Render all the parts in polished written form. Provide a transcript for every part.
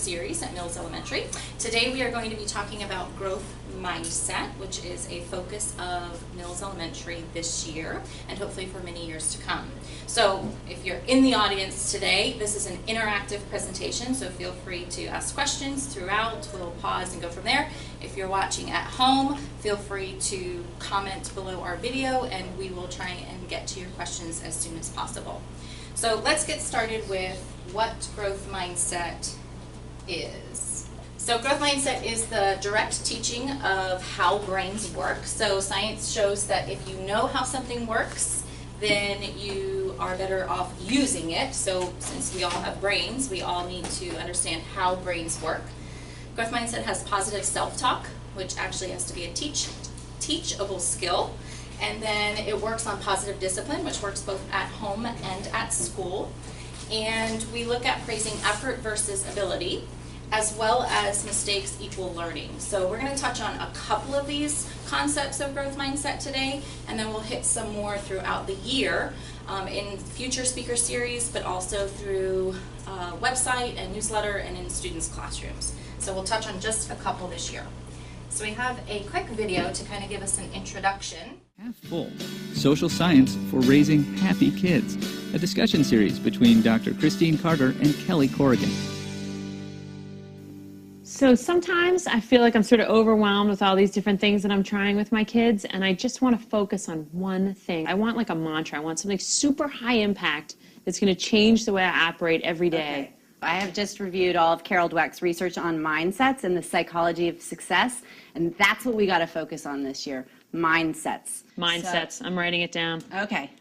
series at Mills Elementary. Today we are going to be talking about growth mindset, which is a focus of Mills Elementary this year and hopefully for many years to come. So if you're in the audience today, this is an interactive presentation, so feel free to ask questions throughout. We'll pause and go from there. If you're watching at home, feel free to comment below our video and we will try and get to your questions as soon as possible. So let's get started with what growth mindset is. So growth mindset is the direct teaching of how brains work. So science shows that if you know how something works, then you are better off using it. So since we all have brains, we all need to understand how brains work. Growth mindset has positive self-talk, which actually has to be a teachable skill. And then it works on positive discipline, which works both at home and at school. And we look at praising effort versus ability, as well as mistakes equal learning. So we're going to touch on a couple of these concepts of growth mindset today, and then we'll hit some more throughout the year in future speaker series, but also through website and newsletter and in students' classrooms. So we'll touch on just a couple this year. So we have a quick video to kind of give us an introduction. Half Full, Social Science for Raising Happy Kids, a discussion series between Dr. Christine Carter and Kelly Corrigan. So sometimes I feel like I'm sort of overwhelmed with all these different things that I'm trying with my kids, and I just want to focus on one thing. I want like a mantra. I want something super high impact that's going to change the way I operate every day. Okay. I have just reviewed all of Carol Dweck's research on mindsets and the psychology of success, and that's what we got to focus on this year, mindsets. Mindsets. So, I'm writing it down. Okay.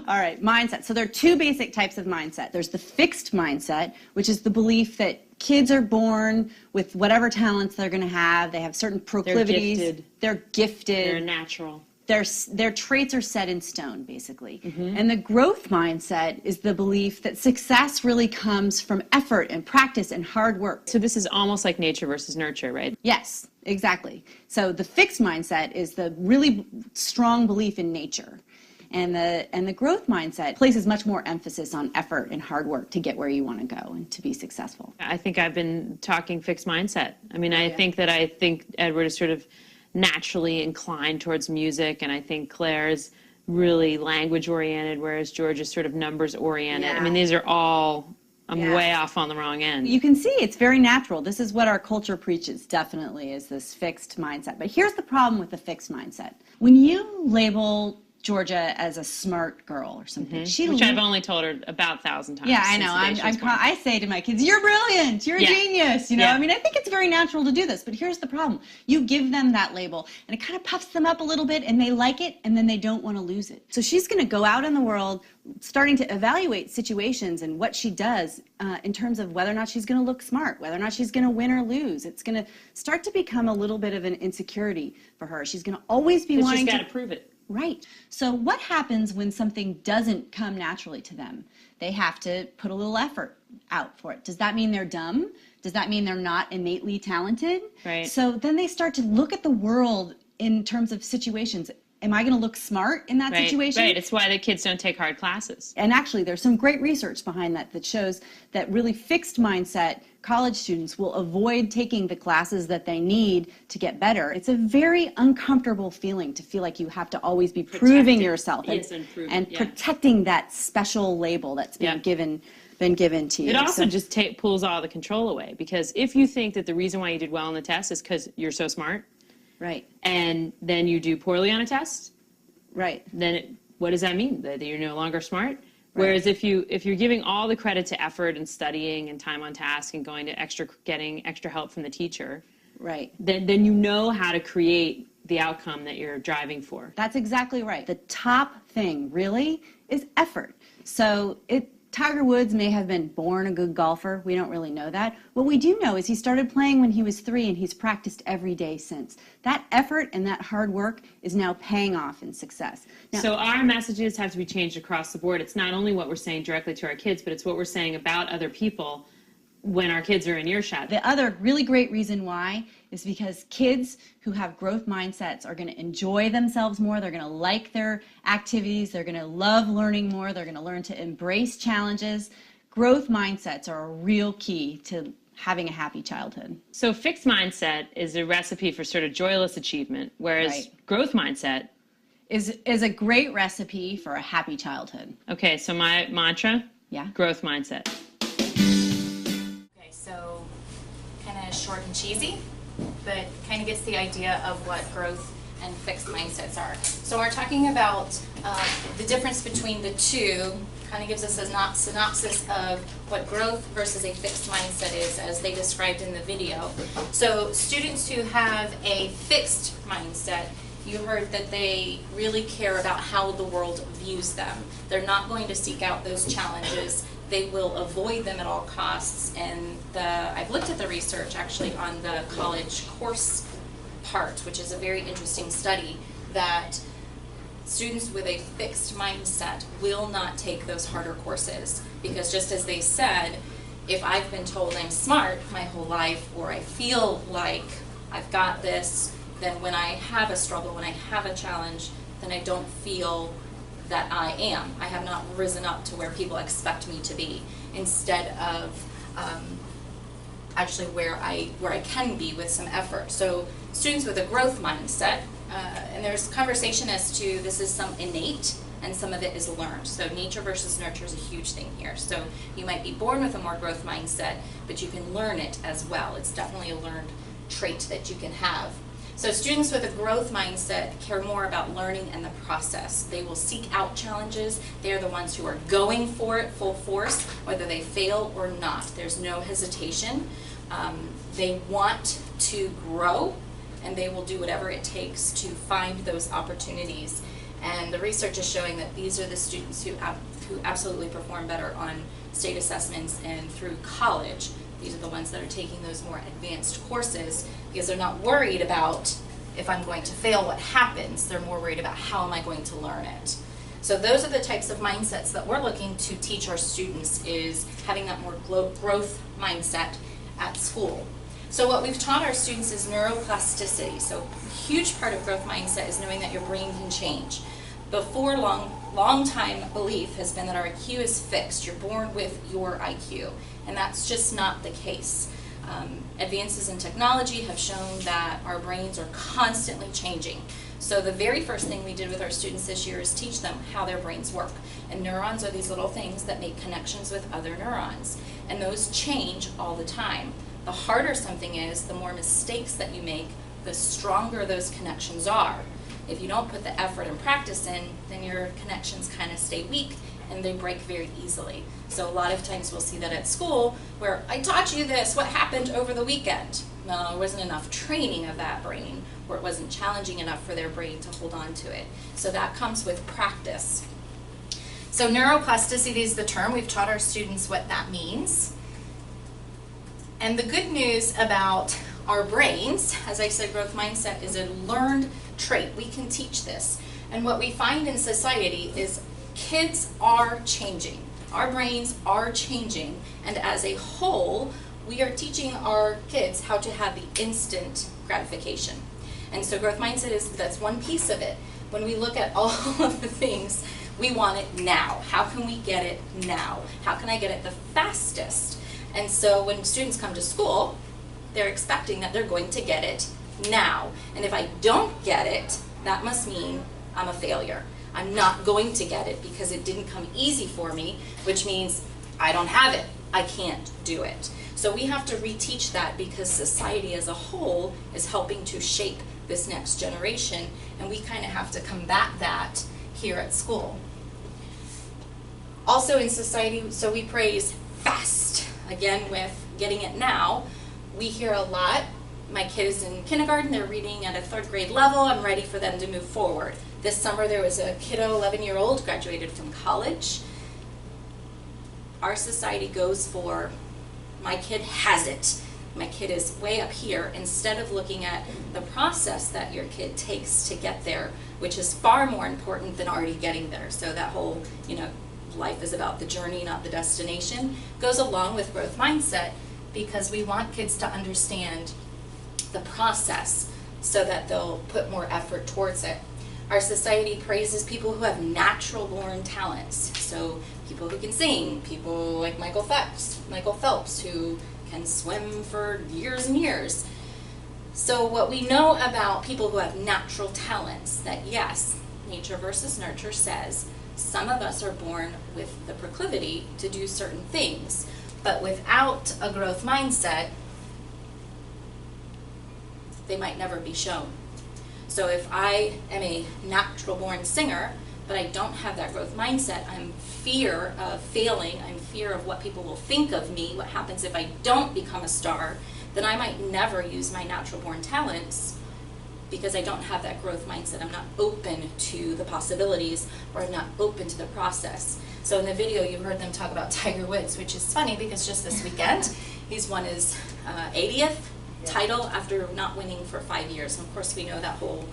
All right, mindset. So there are two basic types of mindset. There's the fixed mindset, which is the belief that kids are born with whatever talents they're going to have. They have certain proclivities. They're gifted. They're natural. Their traits are set in stone, basically. Mm-hmm. And the growth mindset is the belief that success really comes from effort and practice and hard work. So this is almost like nature versus nurture, right? Yes, exactly. So the fixed mindset is the really strong belief in nature. And the growth mindset places much more emphasis on effort and hard work to get where you want to go and to be successful. I think I've been talking fixed mindset. I mean, I think Edward is sort of naturally inclined towards music, and I think Claire's really language oriented, whereas George is sort of numbers oriented. Yeah. I mean, these are all, I'm way off on the wrong end. You can see it's very natural. This is what our culture preaches, definitely, is this fixed mindset. But here's the problem with the fixed mindset. When you label Georgia as a smart girl or something. Mm-hmm. Which I've only told her about 1,000 times. Yeah, I know. I say to my kids, "You're brilliant. You're a genius." You know, I mean, I think it's very natural to do this. But here's the problem: you give them that label, and it kind of puffs them up a little bit, and they like it, and then they don't want to lose it. So she's going to go out in the world, starting to evaluate situations and what she does in terms of whether or not she's going to look smart, whether or not she's going to win or lose. It's going to start to become a little bit of an insecurity for her. She's going to always be wanting to. She's got to prove it. Right. So what happens when something doesn't come naturally to them? They have to put a little effort out for it. Does that mean they're dumb? Does that mean they're not innately talented? Right. So then they start to look at the world in terms of situations. Am I going to look smart in that situation? Right. It's why the kids don't take hard classes. And actually, there's some great research behind that shows that really fixed mindset college students will avoid taking the classes that they need to get better. It's a very uncomfortable feeling to feel like you have to always be proving yourself and protecting that special label that's been given to you. It also just pulls all the control away, because if you think that the reason why you did well on the test is because you're so smart, right, and then you do poorly on a test, right, then what does that mean? That you're no longer smart? Whereas if you're giving all the credit to effort and studying and time on task and getting extra help from the teacher, right, then you know how to create the outcome that you're driving for. That's exactly right. The top thing really is effort. So Tiger Woods may have been born a good golfer. We don't really know that. What we do know is he started playing when he was 3 and he's practiced every day since. That effort and that hard work is now paying off in success. Now, so our messages have to be changed across the board. It's not only what we're saying directly to our kids, but it's what we're saying about other people when our kids are in earshot. The other really great reason why is because kids who have growth mindsets are going to enjoy themselves more. They're going to like their activities. They're going to love learning more. They're going to learn to embrace challenges. growth mindsets are a real key to having a happy childhood. So fixed mindset is a recipe for sort of joyless achievement, whereas Right. growth mindset Is a great recipe for a happy childhood. Okay, so my mantra, Yeah. growth mindset. Okay, so kind of short and cheesy, but kind of gets the idea of what growth and fixed mindsets are. So we're talking about the difference between the two, kind of gives us a synopsis of what growth versus a fixed mindset is, as they described in the video. So students who have a fixed mindset, you heard that they really care about how the world views them. They're not going to seek out those challenges. They will avoid them at all costs. And I've looked at the research actually on the college course part, which is a very interesting study, that students with a fixed mindset will not take those harder courses, because just as they said, if I've been told I'm smart my whole life, or I feel like I've got this, then when I have a struggle, when I have a challenge, then I don't feel that I am. I have not risen up to where people expect me to be, instead of actually where I can be with some effort. So students with a growth mindset, and there's conversation as to this is some innate and some of it is learned. So nature versus nurture is a huge thing here. So you might be born with a more growth mindset, but you can learn it as well. It's definitely a learned trait that you can have. So students with a growth mindset care more about learning and the process. They will seek out challenges. They are the ones who are going for it full force, whether they fail or not. There's no hesitation. They want to grow, and they will do whatever it takes to find those opportunities. And the research is showing that these are the students who absolutely perform better on state assessments and through college. These are the ones that are taking those more advanced courses, because they're not worried about if I'm going to fail, what happens. They're more worried about how am I going to learn it. So those are the types of mindsets that we're looking to teach our students, is having that more growth mindset at school. So what we've taught our students is neuroplasticity. So a huge part of growth mindset is knowing that your brain can change. Before long time belief has been that our IQ is fixed. You're born with your IQ, and that's just not the case. Advances in technology have shown that our brains are constantly changing. So the very first thing we did with our students this year is teach them how their brains work. And neurons are these little things that make connections with other neurons, and those change all the time. The harder something is, the more mistakes that you make, the stronger those connections are. If you don't put the effort and practice in, then your connections kind of stay weak and they break very easily. So a lot of times we'll see that at school, where I taught you this, what happened over the weekend? Well, there wasn't enough training of that brain, or it wasn't challenging enough for their brain to hold on to it. So that comes with practice. So neuroplasticity is the term. We've taught our students what that means. And the good news about our brains, as I said, growth mindset is a learned trait. We can teach this. And what we find in society is kids are changing. Our brains are changing. And as a whole, we are teaching our kids how to have the instant gratification. And so growth mindset that's one piece of it. When we look at all of the things, we want it now. How can we get it now? How can I get it the fastest? And so when students come to school, they're expecting that they're going to get it now. And if I don't get it, that must mean I'm a failure. I'm not going to get it because it didn't come easy for me, which means I don't have it. I can't do it. So we have to reteach that, because society as a whole is helping to shape this next generation, and we kind of have to combat that here at school. Also in society, so we praise fast. Again, with getting it now, we hear a lot. My kid is in kindergarten, they're reading at a 3rd grade level, I'm ready for them to move forward. This summer there was a kiddo, 11-year-old, graduated from college. Our society goes for, my kid has it. My kid is way up here, instead of looking at the process that your kid takes to get there, which is far more important than already getting there. So that whole, life is about the journey, not the destination, goes along with growth mindset, because we want kids to understand the process so that they'll put more effort towards it. Our society praises people who have natural born talents. So people who can sing, people like Michael Phelps, who can swim for years and years. So what we know about people who have natural talents, that yes, nature versus nurture says some of us are born with the proclivity to do certain things, but without a growth mindset, they might never be shown. So if I am a natural born singer, but I don't have that growth mindset, I'm fear of failing, I'm fear of what people will think of me, what happens if I don't become a star, then I might never use my natural born talents because I don't have that growth mindset. I'm not open to the possibilities, or I'm not open to the process. So in the video you heard them talk about Tiger Woods, which is funny because just this weekend he's won his 80th title after not winning for 5 years. And of course we know that whole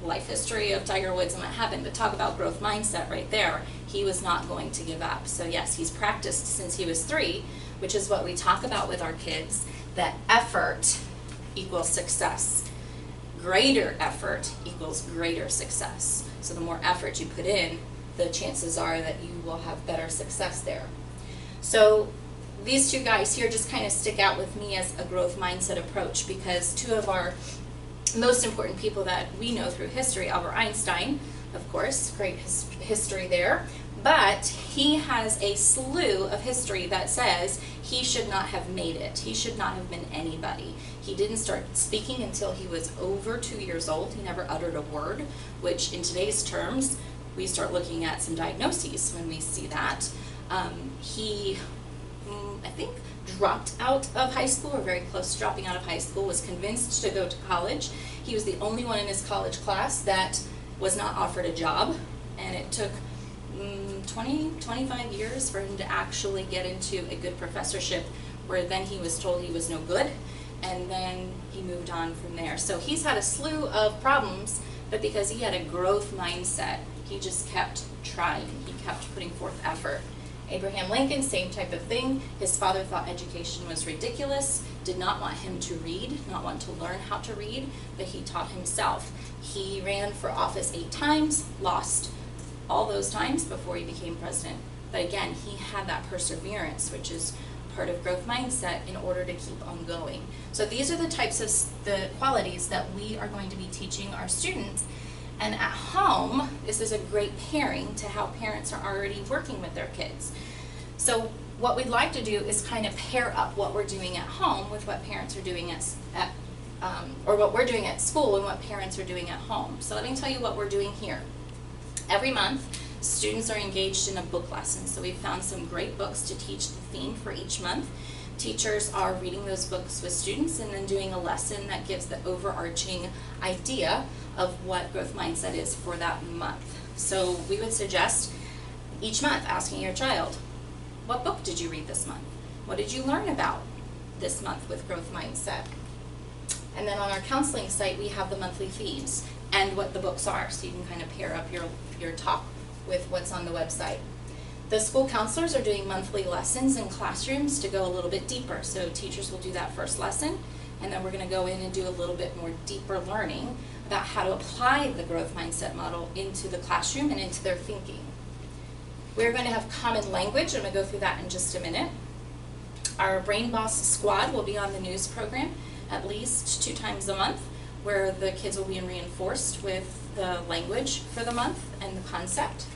life history of Tiger Woods and what happened, but talk about growth mindset right there. He was not going to give up. So yes, he's practiced since he was 3, which is what we talk about with our kids, that effort equals success. Greater effort equals greater success. So the more effort you put in, the chances are that you will have better success there. So these 2 guys here just kind of stick out with me as a growth mindset approach, because 2 of our most important people that we know through history, Albert Einstein, of course, great history there, but he has a slew of history that says he should not have made it. He should not have been anybody. He didn't start speaking until he was over 2 years old. He never uttered a word, which in today's terms, we start looking at some diagnoses when we see that. He, I think, dropped out of high school, or very close to dropping out of high school, was convinced to go to college. He was the only one in his college class that was not offered a job, and it took 25 years for him to actually get into a good professorship, where then he was told he was no good, and then he moved on from there. So he's had a slew of problems, but because he had a growth mindset, he just kept trying. He kept putting forth effort. Abraham Lincoln, same type of thing. His father thought education was ridiculous, did not want him to read, not want to learn how to read, but he taught himself. He ran for office 8 times, lost all those times before he became president. But again, he had that perseverance, which is part of growth mindset, in order to keep on going. So these are the types of the qualities that we are going to be teaching our students. And at home, this is a great pairing to how parents are already working with their kids. So what we'd like to do is kind of pair up what we're doing at home with what parents are doing or what we're doing at school and what parents are doing at home. So let me tell you what we're doing here. Every month, students are engaged in a book lesson. So we've found some great books to teach the theme for each month. Teachers are reading those books with students and then doing a lesson that gives the overarching idea of what growth mindset is for that month. So we would suggest each month asking your child, what book did you read this month? What did you learn about this month with growth mindset? And then on our counseling site, we have the monthly themes and what the books are, so you can kind of pair up your talk with what's on the website. The school counselors are doing monthly lessons in classrooms to go a little bit deeper. So teachers will do that first lesson, and then we're going to go in and do a little bit more deeper learning about how to apply the growth mindset model into the classroom and into their thinking. We're going to have common language. I'm going to go through that in just a minute. Our Brain Boss Squad will be on the news program at least 2 times a month, where the kids will be reinforced with the language for the month and the concept.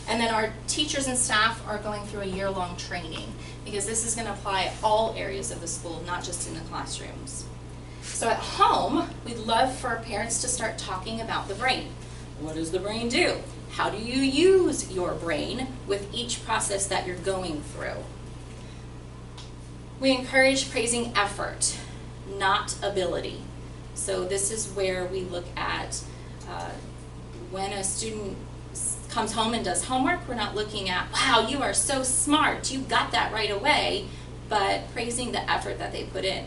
And then our teachers and staff are going through a year-long training, because this is going to apply all areas of the school, not just in the classrooms. So at home, we'd love for our parents to start talking about the brain. What does the brain do? How do you use your brain with each process that you're going through? We encourage praising effort, not ability. So this is where we look at when a student comes home and does homework, we're not looking at, wow, you are so smart, you got that right away, but praising the effort that they put in.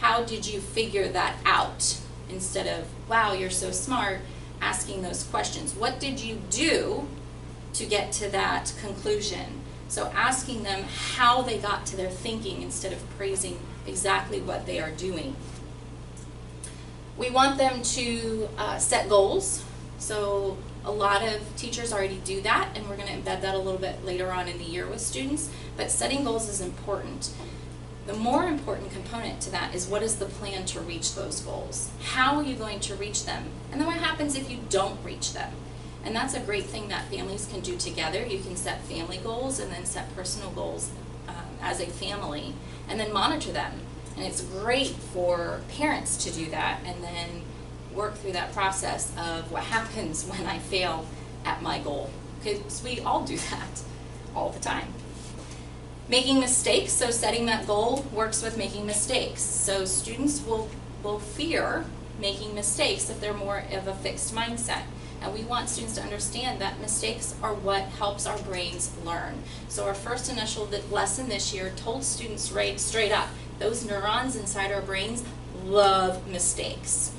How did you figure that out? Instead of, wow, you're so smart, asking those questions. What did you do to get to that conclusion? So asking them how they got to their thinking instead of praising exactly what they are doing. We want them to set goals So a lot of teachers already do that, and we're going to embed that a little bit later on in the year with students, but setting goals is important. The more important component to that is, what is the plan to reach those goals? How are you going to reach them? And then what happens if you don't reach them? And that's a great thing that families can do together. You can set family goals and then set personal goals as a family, and then monitor them. And it's great for parents to do that and then work through that process of what happens when I fail at my goal, because we all do that all the time. Making mistakes, so setting that goal works with making mistakes. So students will fear making mistakes if they're more of a fixed mindset. And we want students to understand that mistakes are what helps our brains learn. So our first initial lesson this year told students right straight up, those neurons inside our brains love mistakes.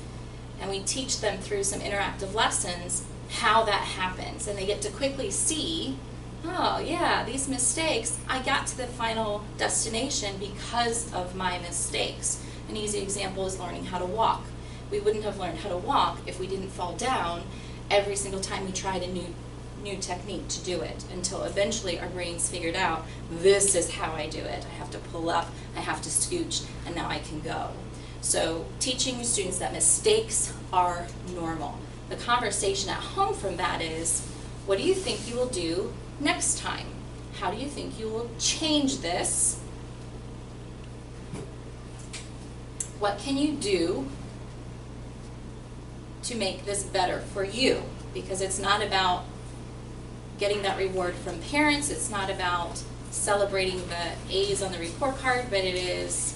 And we teach them through some interactive lessons how that happens. And they get to quickly see, oh yeah, these mistakes, I got to the final destination because of my mistakes. An easy example is learning how to walk. We wouldn't have learned how to walk if we didn't fall down every single time we tried a new technique to do it, until eventually our brains figured out, this is how I do it. I have to pull up, I have to scooch, and now I can go. So teaching students that mistakes are normal. The conversation at home from that is, what do you think you will do next time? How do you think you will change this? What can you do to make this better for you? Because it's not about getting that reward from parents, it's not about celebrating the A's on the report card, but it is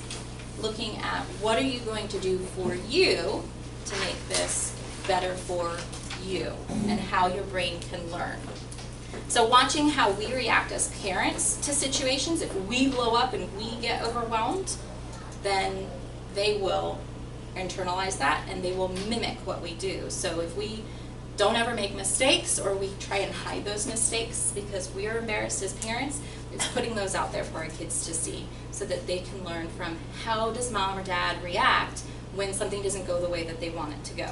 looking at, what are you going to do for you to make this better for you, and how your brain can learn. So watching how we react as parents to situations, if we blow up and we get overwhelmed, then they will internalize that and they will mimic what we do. So if we don't ever make mistakes, or we try and hide those mistakes because we're embarrassed as parents, it's putting those out there for our kids to see, so that they can learn from, how does mom or dad react when something doesn't go the way that they want it to go.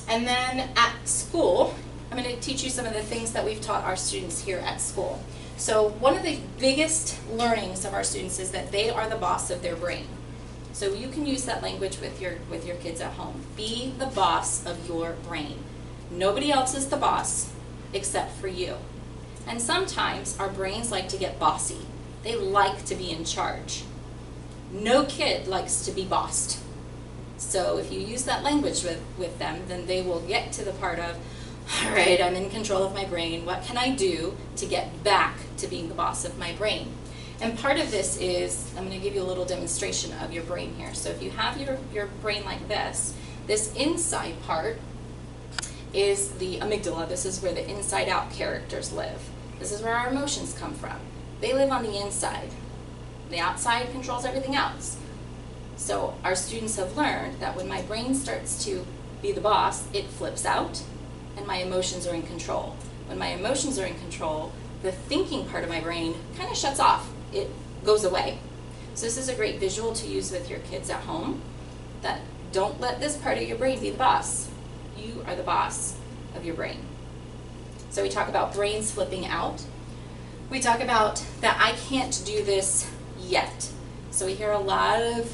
And then at school, I'm going to teach you some of the things that we've taught our students here at school. So one of the biggest learnings of our students is that they are the boss of their brain. So you can use that language with your kids at home. Be the boss of your brain. Nobody else is the boss except for you. And sometimes our brains like to get bossy. They like to be in charge. No kid likes to be bossed. So if you use that language with them, then they will get to the part of, all right, I'm in control of my brain. What can I do to get back to being the boss of my brain? And part of this is, I'm going to give you a little demonstration of your brain here. So if you have your brain like this inside part is the amygdala. This is where the inside out characters live. This is where our emotions come from. They live on the inside. The outside controls everything else. So our students have learned that when my brain starts to be the boss, it flips out and my emotions are in control. When my emotions are in control, the thinking part of my brain kind of shuts off. It goes away. So this is a great visual to use with your kids at home, that don't let this part of your brain be the boss. You are the boss of your brain. So we talk about brains flipping out. We talk about that I can't do this yet. So we hear a lot of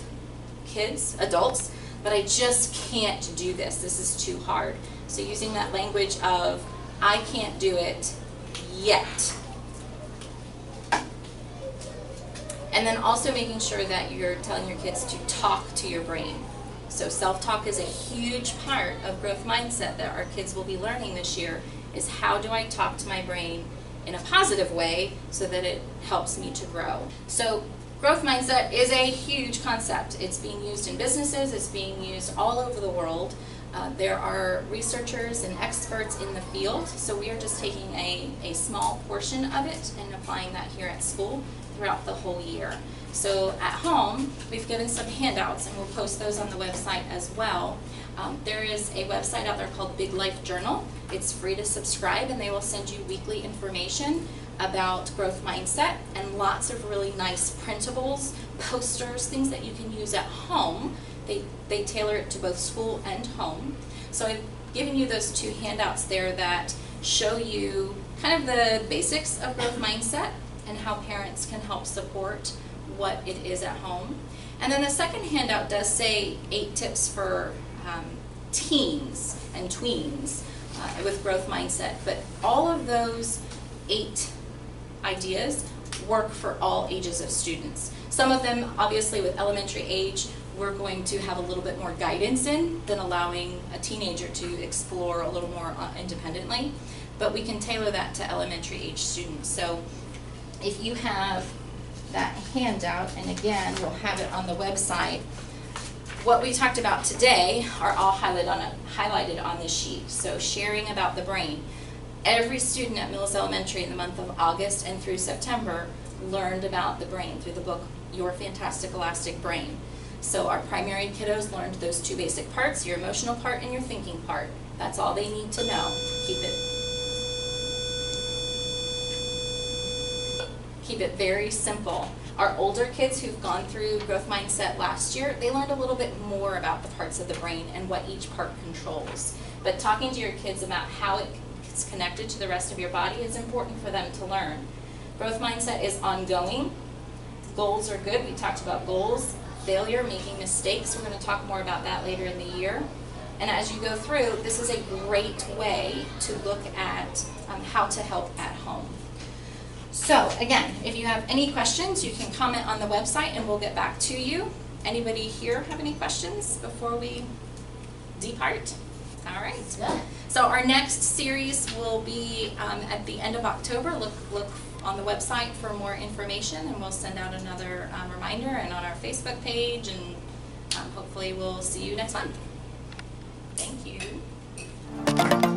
kids, adults, but I just can't do this. This is too hard. So using that language of, I can't do it yet. And then also making sure that you're telling your kids to talk to your brain. So self-talk is a huge part of growth mindset that our kids will be learning this year, is how do I talk to my brain in a positive way so that it helps me to grow. So growth mindset is a huge concept. It's being used in businesses, it's being used all over the world. There are researchers and experts in the field, so we are just taking a small portion of it and applying that here at school throughout the whole year. So at home, we've given some handouts, and we'll post those on the website as well. There is a website out there called Big Life Journal. It's free to subscribe, and they will send you weekly information about growth mindset and lots of really nice printables, posters, things that you can use at home they tailor it to both school and home. So I've given you those two handouts there that show you kind of the basics of growth mindset and how parents can help support what it is at home. And then the second handout does say 8 tips for teens and tweens with growth mindset, but all of those 8 ideas work for all ages of students. Some of them, obviously with elementary age, we're going to have a little bit more guidance in than allowing a teenager to explore a little more independently, but we can tailor that to elementary age students. So if you have that handout, and again, we'll have it on the website, what we talked about today are all highlighted on this sheet. So sharing about the brain. Every student at Mills Elementary in the month of August and through September learned about the brain through the book, Your Fantastic Elastic Brain. So our primary kiddos learned those 2 basic parts, your emotional part and your thinking part. That's all they need to know. Keep it very simple. Our older kids who've gone through growth mindset last year, they learned a little bit more about the parts of the brain and what each part controls. But talking to your kids about how it's connected to the rest of your body is important for them to learn. Growth mindset is ongoing. Goals are good. We talked about goals, failure, making mistakes. We're going to talk more about that later in the year. And as you go through, this is a great way to look at how to help at home. So again, if you have any questions, you can comment on the website and we'll get back to you. Anybody here have any questions before we depart? All right. So our next series will be at the end of October. Look on the website for more information, and we'll send out another reminder and on our Facebook page, and hopefully we'll see you next month. Thank you.